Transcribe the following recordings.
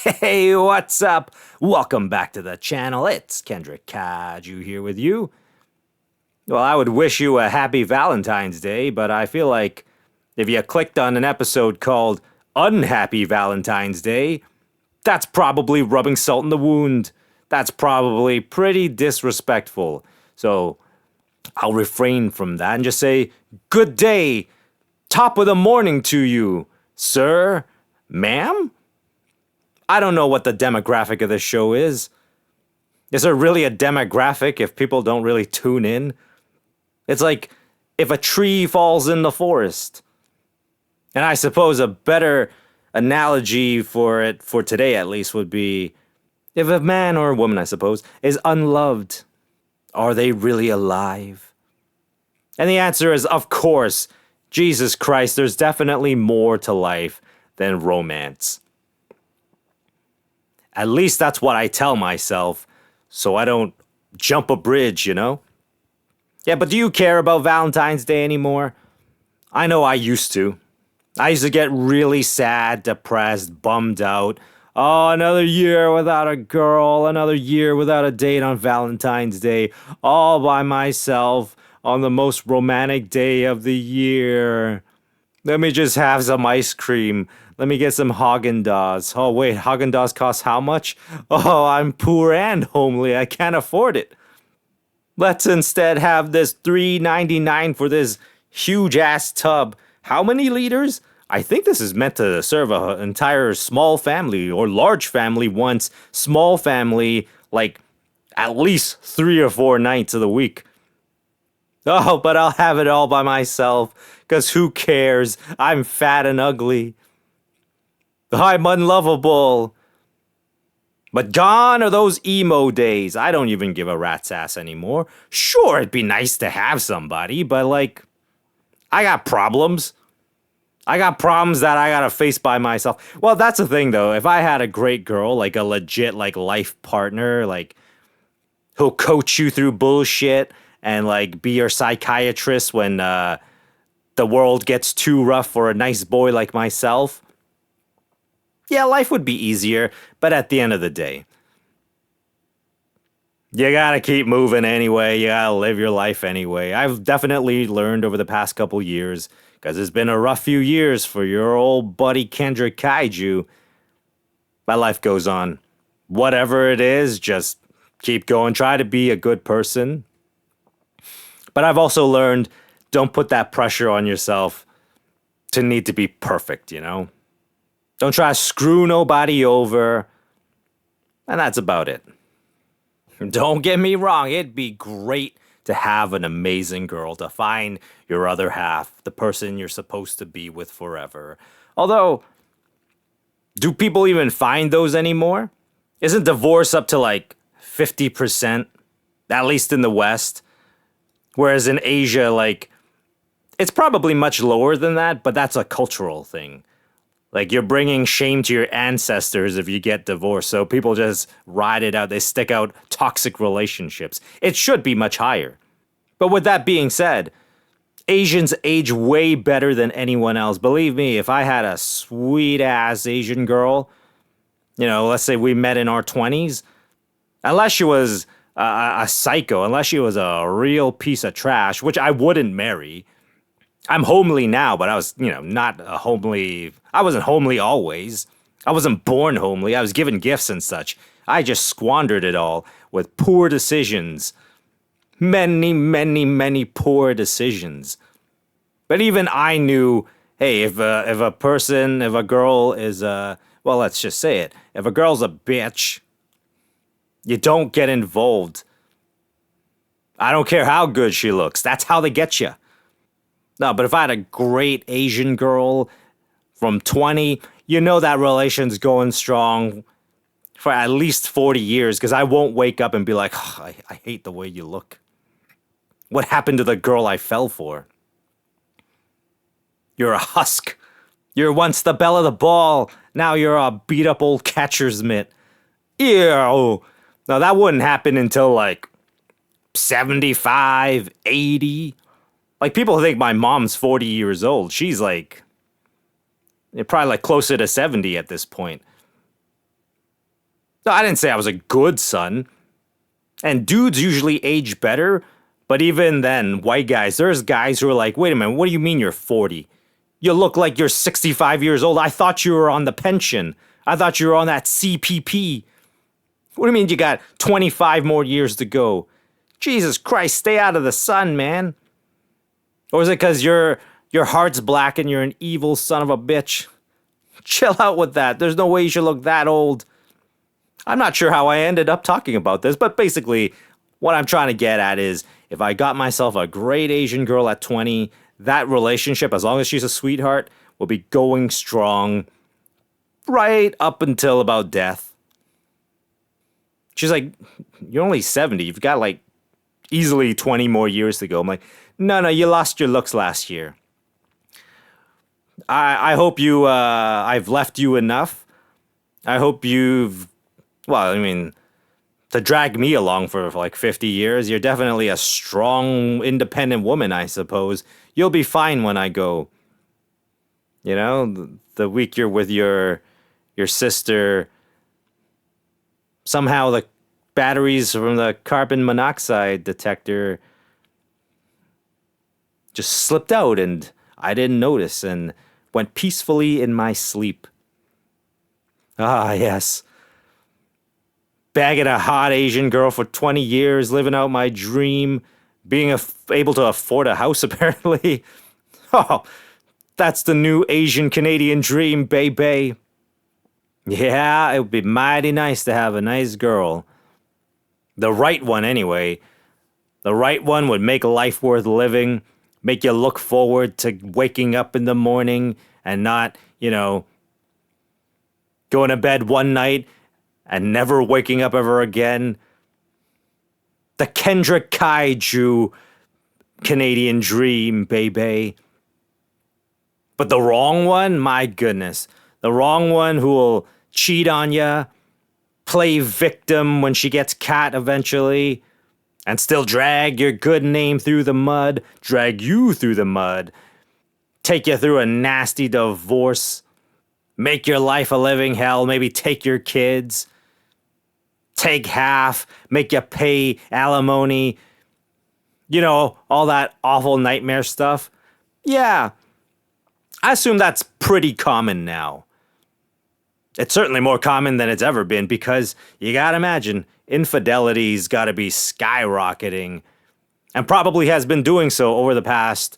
Hey, what's up? Welcome back to the channel. It's Kendrick Kaju here with you. Well, I would wish you a happy Valentine's Day, but I feel like if you clicked on an episode called Unhappy Valentine's Day, that's probably rubbing salt in the wound. That's probably pretty disrespectful. So I'll refrain from that and just say, good day, top of the morning to you, sir, ma'am? I don't know what the demographic of this show is. Is there really a demographic if people don't really tune in? It's like if a tree falls in the forest. And I suppose a better analogy for it, for today at least, would be if a man or a woman, I suppose, is unloved, are they really alive? And the answer is, of course, Jesus Christ, there's definitely more to life than romance. At least that's what I tell myself, so I don't jump a bridge, you know? Yeah, but do you care about Valentine's Day anymore? I know I used to. I used to get really sad, depressed, bummed out. Oh, another year without a girl, another year without a date on Valentine's Day, all by myself on the most romantic day of the year. Let me just have some ice cream. Let me get some Haagen-Dazs. Oh, wait, Haagen-Dazs costs how much? Oh, I'm poor and homely. I can't afford it. Let's instead have this $3.99 for this huge-ass tub. How many liters? I think this is meant to serve an entire small family or large family once. Small family, like at least 3 or 4 nights of the week. Oh, but I'll have it all by myself, 'cause who cares? I'm fat and ugly. I'm unlovable. But gone are those emo days. I don't even give a rat's ass anymore. Sure, it'd be nice to have somebody, but like, I got problems. I got problems that I gotta face by myself. Well, that's the thing though. If I had a great girl, like a legit like life partner, like who'll coach you through bullshit and like be your psychiatrist when the world gets too rough for a nice boy like myself, yeah, life would be easier, but at the end of the day, you gotta keep moving anyway. You gotta live your life anyway. I've definitely learned over the past couple years, because it's been a rough few years for your old buddy Kendrick Kaiju. My life goes on. Whatever it is, just keep going. Try to be a good person. But I've also learned, don't put that pressure on yourself to need to be perfect, you know? Don't try to screw nobody over. And that's about it. Don't get me wrong, it'd be great to have an amazing girl, to find your other half, the person you're supposed to be with forever. Although, do people even find those anymore? Isn't divorce up to like 50%, at least in the West? Whereas in Asia, like, it's probably much lower than that, but that's a cultural thing. Like, you're bringing shame to your ancestors if you get divorced, so people just ride it out. They stick out toxic relationships. It should be much higher. But with that being said, Asians age way better than anyone else. Believe me, if I had a sweet-ass Asian girl, you know, let's say we met in our 20s, unless she was a psycho, unless she was a real piece of trash, which I wouldn't marry. I'm homely now, but I was, you know, not a homely. I wasn't homely always. I wasn't born homely. I was given gifts and such. I just squandered it all with poor decisions. Many, many, many poor decisions. But even I knew, hey, if a girl is well, let's just say it. If a girl's a bitch, you don't get involved. I don't care how good she looks. That's how they get you. No, but if I had a great Asian girl from 20, you know that relation's going strong for at least 40 years, because I won't wake up and be like, oh, I hate the way you look. What happened to the girl I fell for? You're a husk. You're once the belle of the ball. Now you're a beat up old catcher's mitt. Ew. Now that wouldn't happen until like 75, 80. Like, people think my mom's 40 years old. She's like, probably like closer to 70 at this point. No, I didn't say I was a good son. And dudes usually age better, but even then, white guys, there's guys who are like, wait a minute, what do you mean you're 40? You look like you're 65 years old. I thought you were on the pension. I thought you were on that CPP. What do you mean you got 25 more years to go? Jesus Christ, stay out of the sun, man. Or is it because your heart's black and you're an evil son of a bitch? Chill out with that. There's no way you should look that old. I'm not sure how I ended up talking about this, but basically, what I'm trying to get at is if I got myself a great Asian girl at 20, that relationship, as long as she's a sweetheart, will be going strong right up until about death. She's like, you're only 70. You've got like easily 20 more years to go. I'm like, no, you lost your looks last year. I hope I've left you enough. I hope well, I mean, to drag me along for like 50 years, you're definitely a strong, independent woman, I suppose. You'll be fine when I go. You know, the week you're with your sister, somehow the batteries from the carbon monoxide detector just slipped out and I didn't notice and went peacefully in my sleep. Ah, yes. Bagging a hot Asian girl for 20 years, living out my dream, being able to afford a house, apparently. Oh, that's the new Asian Canadian dream, baby. Yeah, it would be mighty nice to have a nice girl. The right one, anyway. The right one would make life worth living, make you look forward to waking up in the morning and not, going to bed one night and never waking up ever again. The Kendrick Kaiju Canadian dream, baby. But the wrong one, my goodness. The wrong one who will cheat on you, play victim when she gets caught eventually, and still drag your good name through the mud, drag you through the mud, take you through a nasty divorce, make your life a living hell, maybe take your kids, take half, make you pay alimony, all that awful nightmare stuff. Yeah, I assume that's pretty common now. It's certainly more common than it's ever been because you gotta imagine infidelity's gotta be skyrocketing and probably has been doing so over the past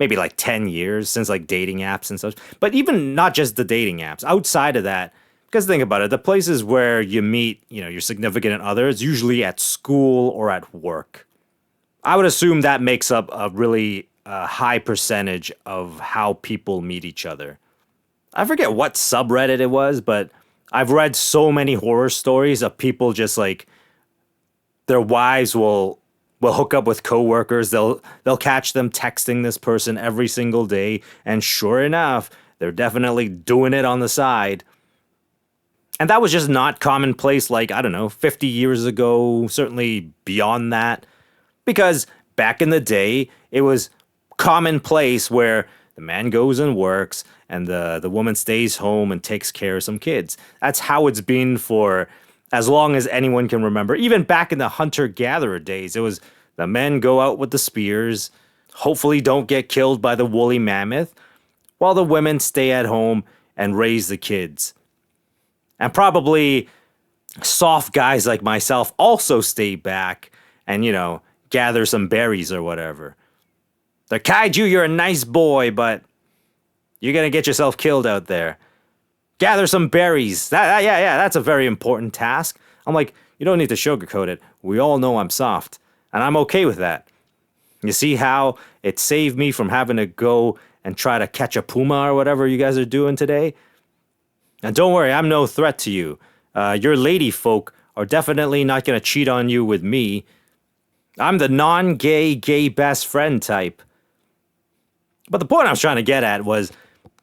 maybe like 10 years since like dating apps and such. But even not just the dating apps, outside of that, because think about it, the places where you meet, your significant other is usually at school or at work. I would assume that makes up a really high percentage of how people meet each other. I forget what subreddit it was, but I've read so many horror stories of people just like their wives will hook up with coworkers. They'll catch them texting this person every single day, and sure enough, they're definitely doing it on the side. And that was just not commonplace like, I don't know, 50 years ago, certainly beyond that. Because back in the day, it was commonplace where the man goes and works and the woman stays home and takes care of some kids. That's how it's been for as long as anyone can remember. Even back in the hunter-gatherer days, it was the men go out with the spears, hopefully don't get killed by the woolly mammoth, while the women stay at home and raise the kids. And probably soft guys like myself also stay back and, gather some berries or whatever. The kaiju, you're a nice boy, but you're going to get yourself killed out there. Gather some berries. Yeah, that's a very important task. I'm like, you don't need to sugarcoat it. We all know I'm soft, and I'm okay with that. You see how it saved me from having to go and try to catch a puma or whatever you guys are doing today? And don't worry, I'm no threat to you. Your lady folk are definitely not going to cheat on you with me. I'm the non-gay, gay best friend type. But the point I was trying to get at was,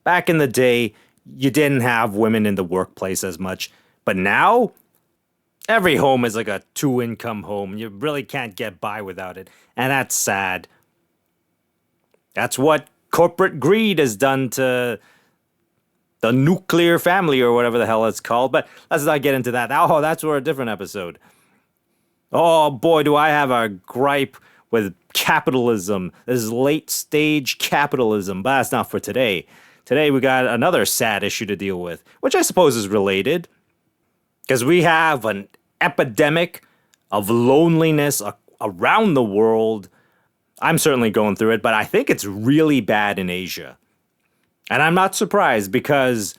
back in the day, you didn't have women in the workplace as much. But now, every home is like a two-income home. You really can't get by without it. And that's sad. That's what corporate greed has done to the nuclear family or whatever the hell it's called. But let's not get into that. Oh, that's for a different episode. Oh boy, do I have a gripe with capitalism. This is late stage capitalism, but that's not for today. Today we got another sad issue to deal with, which I suppose is related, because we have an epidemic of loneliness around the world. I'm certainly going through it, but I think it's really bad in Asia. And I'm not surprised because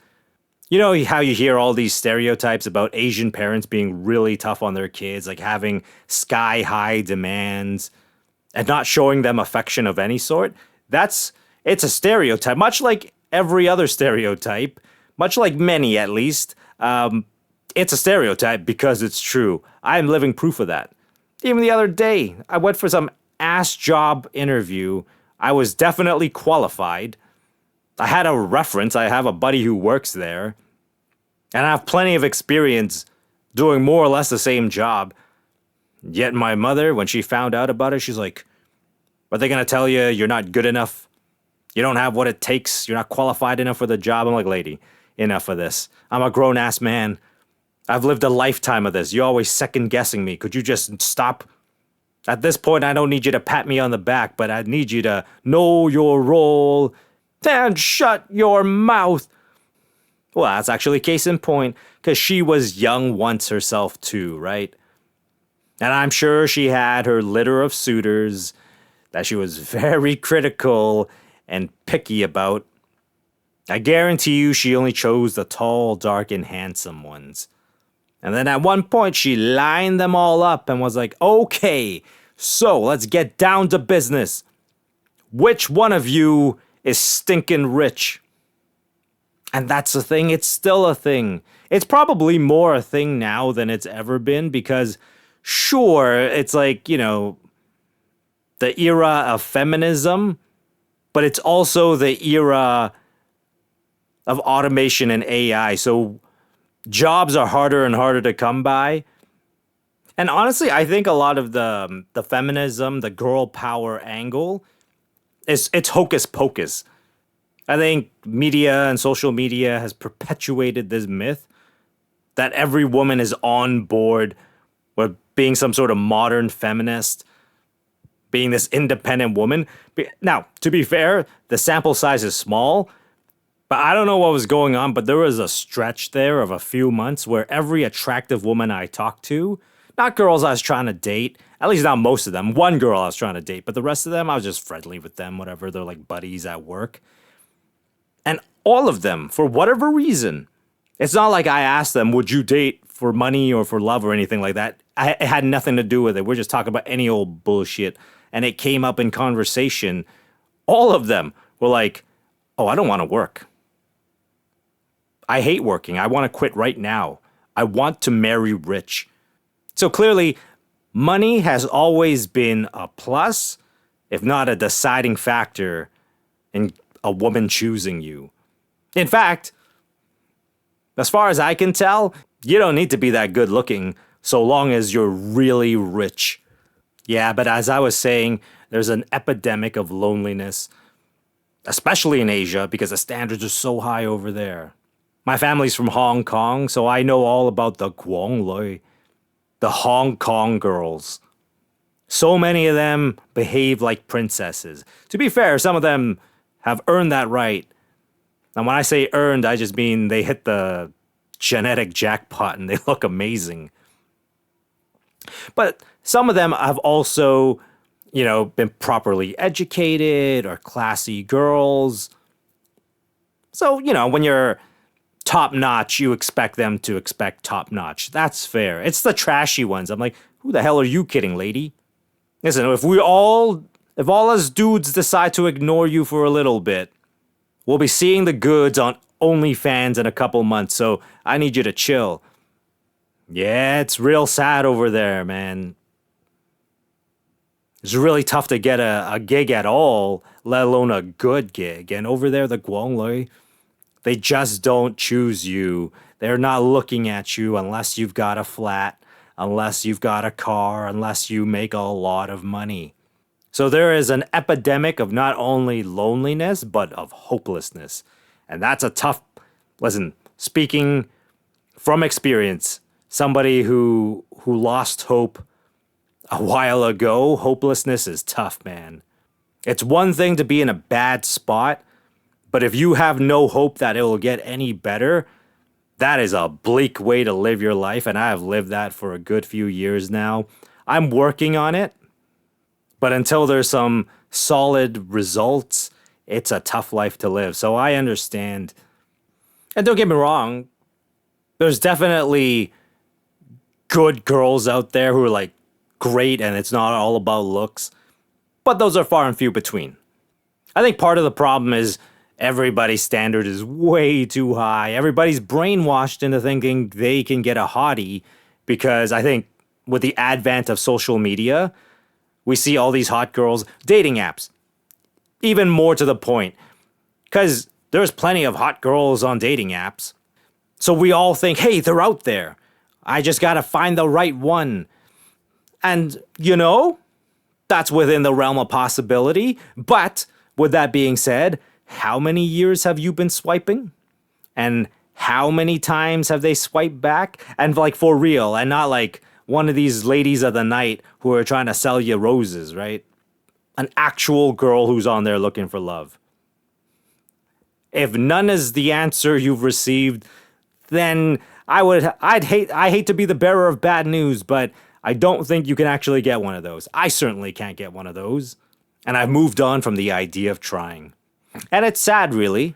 you know how you hear all these stereotypes about Asian parents being really tough on their kids, like having sky high demands and not showing them affection of any sort? It's a stereotype, much like every other stereotype, much like many at least. It's a stereotype because it's true. I'm living proof of that. Even the other day, I went for some ass job interview. I was definitely qualified. I had a reference. I have a buddy who works there. And I have plenty of experience doing more or less the same job. Yet my mother, when she found out about it, she's like, are they going to tell you you're not good enough? You don't have what it takes. You're not qualified enough for the job. I'm like, lady, enough of this. I'm a grown ass man. I've lived a lifetime of this. You're always second guessing me. Could you just stop? At this point, I don't need you to pat me on the back, but I need you to know your role and shut your mouth. Well, that's actually case in point, because she was young once herself too, right? And I'm sure she had her litter of suitors that she was very critical and picky about. I guarantee you she only chose the tall, dark, and handsome ones. And then at one point she lined them all up and was like, okay, so let's get down to business. Which one of you is stinking rich? And that's the thing, it's still a thing. It's probably more a thing now than it's ever been because, sure, it's like, you know, the era of feminism, but it's also the era of automation and AI. So jobs are harder and harder to come by. And honestly, I think a lot of the feminism, the girl power angle, it's hocus pocus. I think media and social media has perpetuated this myth that every woman is on board with being some sort of modern feminist, being this independent woman. Now, to be fair, the sample size is small, but I don't know what was going on, but there was a stretch there of a few months where every attractive woman I talked to, not girls I was trying to date, at least not most of them, one girl I was trying to date, but the rest of them, I was just friendly with them, whatever, they're like buddies at work. And all of them, for whatever reason, it's not like I asked them, would you date for money or for love or anything like that. It had nothing to do with it. We're just talking about any old bullshit. And it came up in conversation. All of them were like, oh, I don't want to work. I hate working. I want to quit right now. I want to marry rich. So clearly, money has always been a plus, if not a deciding factor in a woman choosing you. In fact, as far as I can tell, you don't need to be that good looking so long as you're really rich. Yeah, but as I was saying, there's an epidemic of loneliness, especially in Asia because the standards are so high over there. My family's from Hong Kong, so I know all about the Guangloi, the Hong Kong girls. So many of them behave like princesses. To be fair, some of them have earned that right. And when I say earned, I just mean they hit the genetic jackpot and they look amazing. But some of them have also, you know, been properly educated or classy girls. So, you know, when you're top notch, you expect them to expect top notch. That's fair. It's the trashy ones. I'm like, who the hell are you kidding, lady? Listen, if all us dudes decide to ignore you for a little bit, we'll be seeing the goods on OnlyFans in a couple months, so I need you to chill. Yeah, it's real sad over there, man. It's really tough to get a gig at all, let alone a good gig. And over there, the Guangloi, they just don't choose you. They're not looking at you unless you've got a flat, unless you've got a car, unless you make a lot of money. So there is an epidemic of not only loneliness, but of hopelessness. And that's a tough Listen, speaking from experience, somebody who lost hope a while ago, hopelessness is tough, man. It's one thing to be in a bad spot, but if you have no hope that it will get any better, that is a bleak way to live your life, and I have lived that for a good few years now. I'm working on it, but until there's some solid results, it's a tough life to live. So I understand. And don't get me wrong, there's definitely good girls out there who are like great and it's not all about looks, but those are far and few between. I think part of the problem is everybody's standard is way too high. Everybody's brainwashed into thinking they can get a hottie because I think with the advent of social media, we see all these hot girls, dating apps, even more to the point, because there's plenty of hot girls on dating apps. So we all think, hey, they're out there. I just gotta find the right one. And, that's within the realm of possibility. But with that being said, how many years have you been swiping? And how many times have they swiped back? And like for real, and not like one of these ladies of the night who are trying to sell you roses, right? An actual girl who's on there looking for love. If none is the answer you've received, then I hate to be the bearer of bad news, but I don't think you can actually get one of those. I certainly can't get one of those. And I've moved on from the idea of trying. And it's sad, really.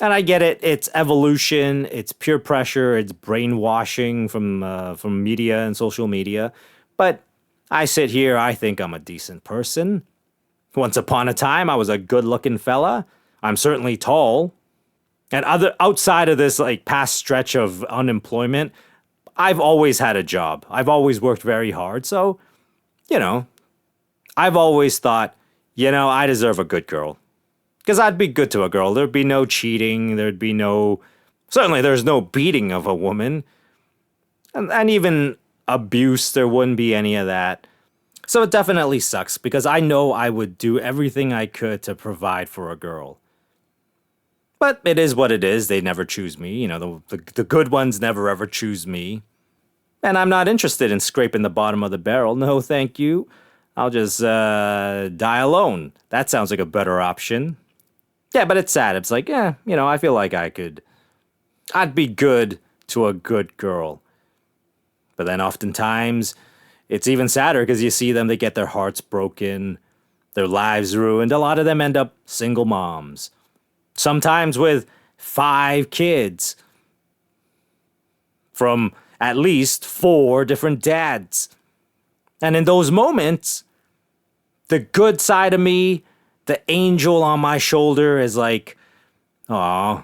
And I get it. It's evolution. It's peer pressure. It's brainwashing from media and social media. But I sit here. I think I'm a decent person. Once upon a time, I was a good-looking fella. I'm certainly tall. And outside of this like past stretch of unemployment, I've always had a job. I've always worked very hard. So, I've always thought, I deserve a good girl. Because I'd be good to a girl. There'd be no cheating. Certainly there's no beating of a woman. And even abuse, there wouldn't be any of that. So it definitely sucks because I know I would do everything I could to provide for a girl. But it is what it is. They never choose me. The good ones never ever choose me. And I'm not interested in scraping the bottom of the barrel. No, thank you. I'll just die alone. That sounds like a better option. Yeah, but it's sad. It's like, I feel like I'd be good to a good girl. But then oftentimes, it's even sadder because you see them, they get their hearts broken, their lives ruined. A lot of them end up single moms. Sometimes with 5 kids from at least 4 different dads. And in those moments, the good side of me, the angel on my shoulder is like, aw,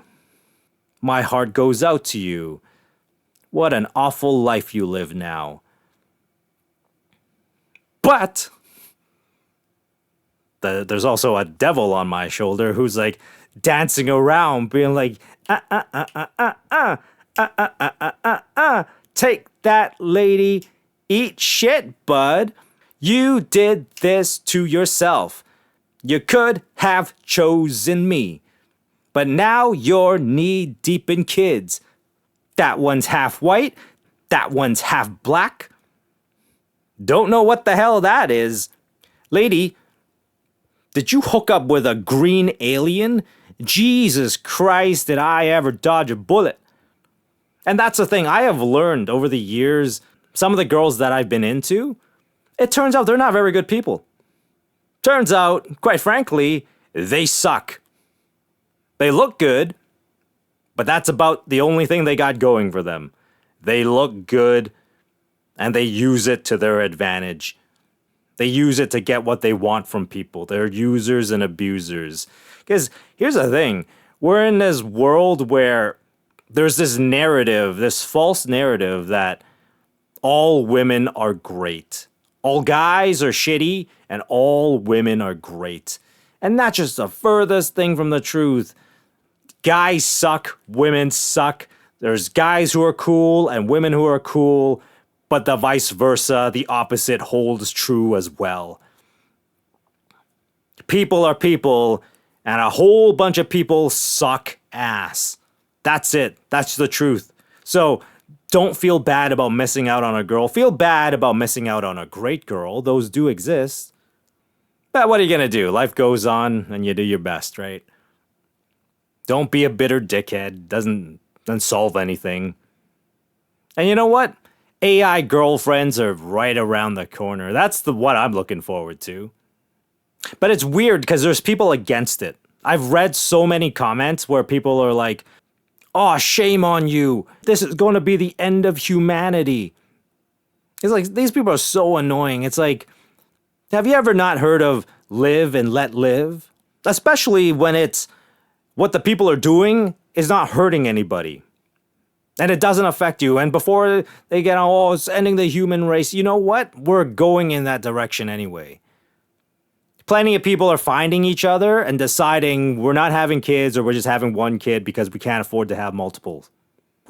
my heart goes out to you. What an awful life you live now. But there's also a devil on my shoulder who's like dancing around, being like, take that, lady. Eat shit, bud. You did this to yourself. You could have chosen me. But now you're knee deep in kids. That one's half white. That one's half black. Don't know what the hell that is. Lady, did you hook up with a green alien? Jesus Christ, did I ever dodge a bullet? And that's the thing I have learned over the years. Some of the girls that I've been into, it turns out they're not very good people. Turns out, quite frankly, they suck. They look good, but that's about the only thing they got going for them. They look good, and they use it to their advantage. They use it to get what they want from people. They're users and abusers. Because here's the thing. We're in this world where there's this narrative, this false narrative that all women are great. All guys are shitty, and all women are great. And that's just the furthest thing from the truth. Guys suck, women suck. There's guys who are cool and women who are cool, but the vice versa, the opposite holds true as well. People are people, and a whole bunch of people suck ass. That's it. That's the truth. So don't feel bad about missing out on a girl. Feel bad about missing out on a great girl. Those do exist. But what are you going to do? Life goes on and you do your best, right? Don't be a bitter dickhead. Doesn't solve anything. And you know what? AI girlfriends are right around the corner. That's what I'm looking forward to. But it's weird because there's people against it. I've read so many comments where people are like, "Oh, shame on you. This is going to be the end of humanity." It's like, these people are so annoying. It's like, have you ever not heard of live and let live? Especially when it's what the people are doing is not hurting anybody. And it doesn't affect you. And before they get, oh, it's ending the human race, you know what? We're going in that direction anyway. Plenty of people are finding each other and deciding we're not having kids or we're just having one kid because we can't afford to have multiples.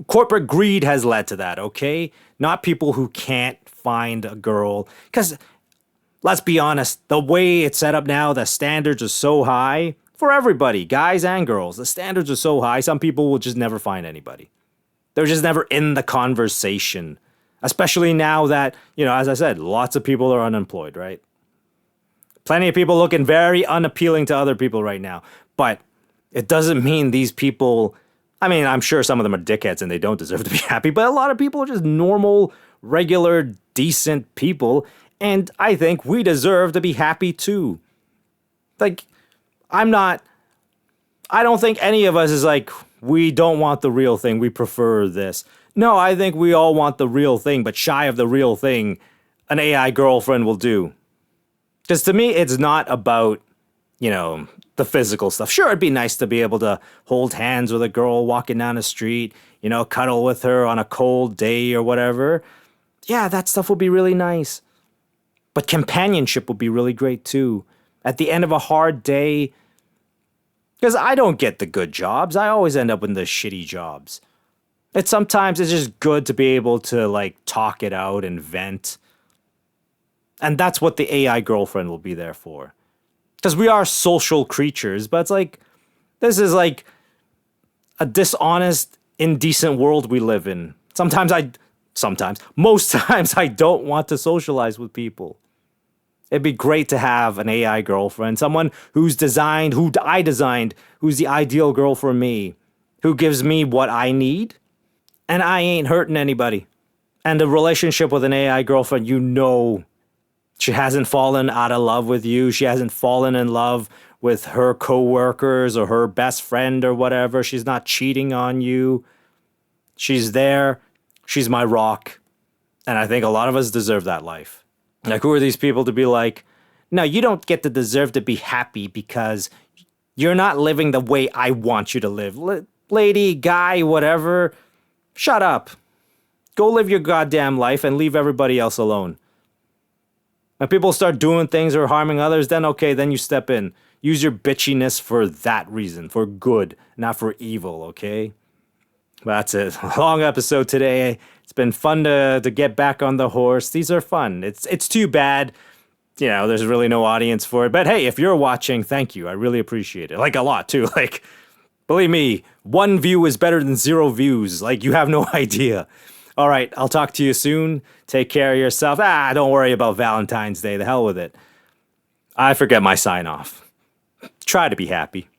Corporate greed has led to that, okay? Not people who can't find a girl. Because let's be honest, the way it's set up now, the standards are so high for everybody, guys and girls. The standards are so high, some people will just never find anybody. They're just never in the conversation. Especially now that, as I said, lots of people are unemployed, right? Plenty of people looking very unappealing to other people right now. But it doesn't mean these people, I mean, I'm sure some of them are dickheads and they don't deserve to be happy, but a lot of people are just normal, regular, decent people. And I think we deserve to be happy too. Like, I don't think any of us is like, we don't want the real thing, we prefer this. No, I think we all want the real thing, but shy of the real thing, an AI girlfriend will do. Because to me, it's not about, the physical stuff. Sure, it'd be nice to be able to hold hands with a girl walking down the street, cuddle with her on a cold day or whatever. Yeah, that stuff would be really nice. But companionship would be really great too. At the end of a hard day, because I don't get the good jobs. I always end up in the shitty jobs. Sometimes it's just good to be able to talk it out and vent. And that's what the AI girlfriend will be there for. Because we are social creatures, but it's like, this is like a dishonest, indecent world we live in. Most times I don't want to socialize with people. It'd be great to have an AI girlfriend, someone who's the ideal girl for me, who gives me what I need, and I ain't hurting anybody. And a relationship with an AI girlfriend, she hasn't fallen out of love with you. She hasn't fallen in love with her coworkers or her best friend or whatever. She's not cheating on you. She's there. She's my rock. And I think a lot of us deserve that life. Like, who are these people to be like, no, you don't get to deserve to be happy because you're not living the way I want you to live. Lady, guy, whatever, shut up. Go live your goddamn life and leave everybody else alone. When people start doing things or harming others, then you step in. Use your bitchiness for that reason, for good, not for evil, okay? That's it. Long episode today. It's been fun to get back on the horse. These are fun. It's too bad, there's really no audience for it. But hey, if you're watching, thank you. I really appreciate it. A lot too. Believe me, 1 view is better than 0 views. You have no idea. All right, I'll talk to you soon. Take care of yourself. Don't worry about Valentine's Day. The hell with it. I forget my sign off. Try to be happy.